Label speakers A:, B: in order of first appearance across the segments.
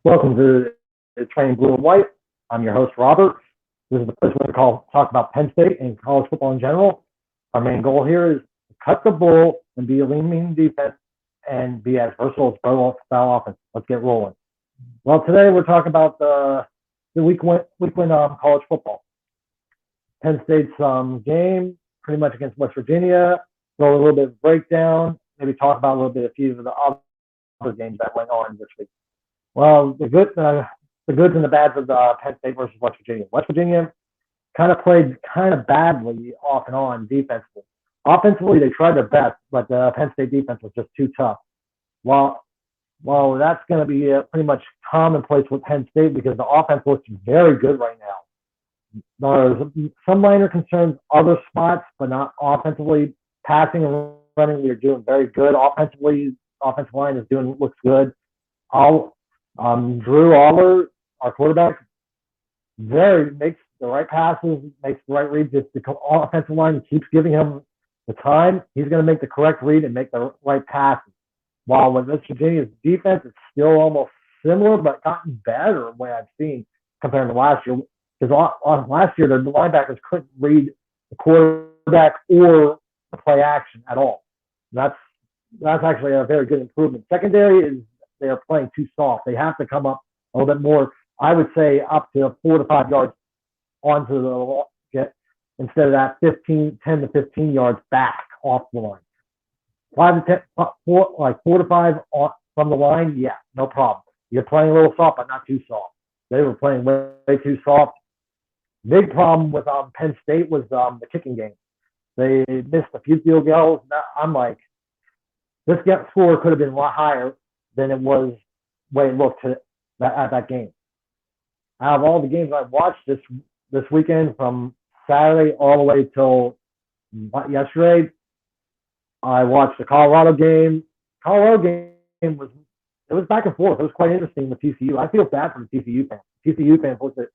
A: Welcome to Training Blue and White. I'm your host, Robert. This is the place where we talk about Penn State and college football in general. Our main goal here is to cut the bull and be a lean defense and be as versatile as pro style offense. Let's get rolling. Well, today we're talking about the week one college football. Penn State's game, pretty much against West Virginia. Go a little bit of breakdown. Maybe talk about a little bit of a few of the other games that went on this week. Well, the goods and the bads of the Penn State versus West Virginia. West Virginia kind of played kind of badly off and on defensively. Offensively, they tried their best, but the Penn State defense was just too tough. While that's going to be pretty much commonplace with Penn State because the offense looks very good right now. There's some minor concerns, other spots, but not offensively. Passing and running, we are doing very good. Offensively, offensive line looks good. Drew Aller, our quarterback, makes the right passes, makes the right reads. If the offensive line keeps giving him the time, he's going to make the correct read and make the right passes. While with West Virginia's defense, it's still almost similar, but gotten better the way I've seen compared to last year. Because last year, the linebackers couldn't read the quarterback or the play action at all. That's actually a very good improvement. Secondary is they are playing too soft. They have to come up a little bit more, I would say up to 4 to 5 yards onto the get instead of that 10 to 15 yards back off the line. 4 to 5 from the line, yeah, no problem. You're playing a little soft, but not too soft. They were playing way too soft. Big problem with Penn State was the kicking game. They missed a few field goals. I'm like, this score could have been a lot higher than it was the way it looked at that game. Out of all the games I watched this weekend, from Saturday all the way till yesterday, I watched the Colorado game. Colorado game was back and forth. It was quite interesting with TCU. I feel bad for the TCU fans. TCU fans looked at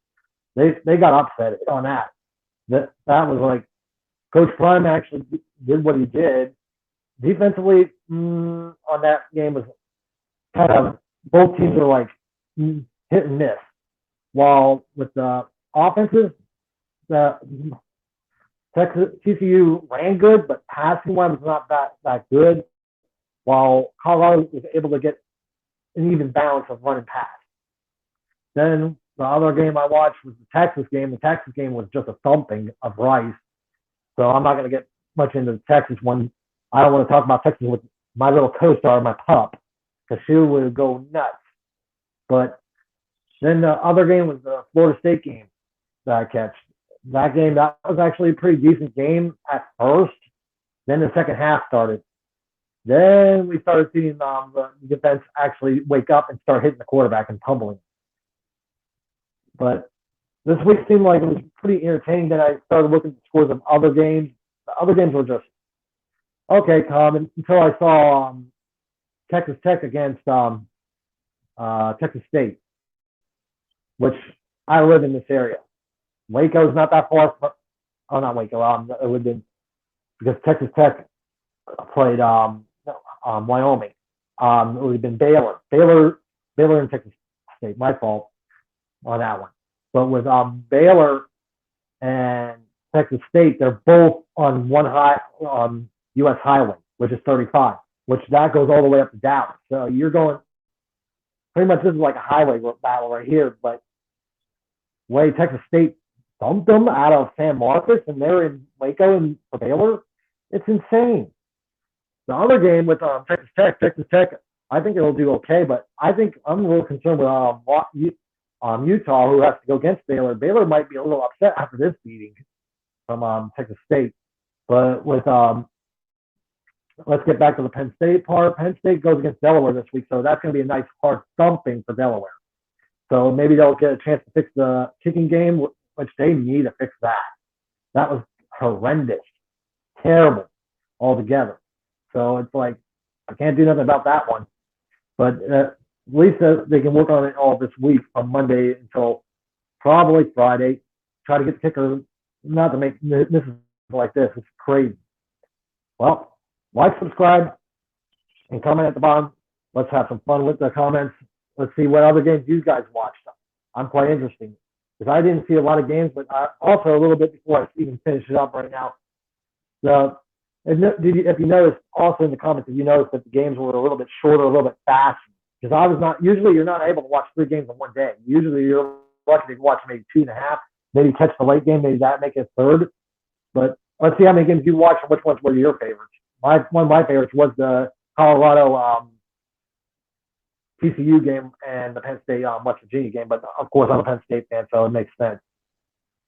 A: they got upset on that. That was like Coach Prime actually did what he did. Defensively on that game was kind of both teams are like hit and miss. While with the offenses, the TCU ran good, but passing wise was not that good. While Colorado was able to get an even balance of run and pass. Then the other game I watched was the Texas game. The Texas game was just a thumping of Rice. So I'm not going to get much into the Texas one. I don't want to talk about Texas with my little co-star, my pup, because she would go nuts. But then the other game was the Florida State game that I catch. That was actually a pretty decent game at first. Then the second half started. Then we started seeing the defense actually wake up and start hitting the quarterback and tumbling. But this week seemed like it was pretty entertaining. Then I started looking at the scores of other games. The other games were just okay, calm until I saw Texas Tech against Texas State, which I live in this area. Waco's not that far. Not Waco. It would have been because Texas Tech played Wyoming. It would have been Baylor and Texas State. My fault on that one. But with Baylor and Texas State, they're both on one U.S. highway, which is 35, which that goes all the way up to Dallas. So you're going pretty much. This is like a highway battle right here. But way Texas State dumped them out of San Marcos, and they're in Waco and for Baylor. It's insane. The other game with Texas Tech, I think it'll do okay, but I think I'm a little concerned with Utah, who has to go against Baylor. Baylor might be a little upset after this beating from Texas State. But with let's get back to the Penn State part. Penn State goes against Delaware this week, so that's going to be a nice hard thumping for Delaware. So maybe they'll get a chance to fix the kicking game, which they need to fix that. That was horrendous, terrible altogether. So it's like I can't do nothing about that one. But at least they can work on it all this week from Monday until probably Friday. Try to get the kicker not to make misses like this. It's crazy. Well, like, subscribe, and comment at the bottom. Let's have some fun with the comments. let's see what other games you guys watched. I'm quite interested because I didn't see a lot of games, but also a little bit before I even finish it up right now. The if you noticed also in the comments, if you noticed that the games were a little bit shorter, a little bit faster, because I was not usually you're not able to watch 3 games in one day. Usually you're lucky to watch maybe 2.5, maybe catch the late game, maybe that make it third. But let's see how many games you watched and which ones were your favorites. One of my favorites was the Colorado TCU game and the Penn State West Virginia game. But of course, I'm a Penn State fan, so it makes sense.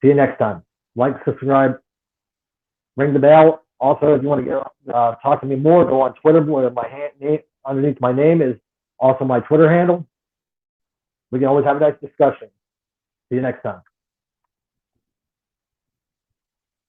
A: See you next time. Like, subscribe, ring the bell. Also, if you want to talk to me more, go on Twitter where name underneath my name is also my Twitter handle. We can always have a nice discussion. See you next time.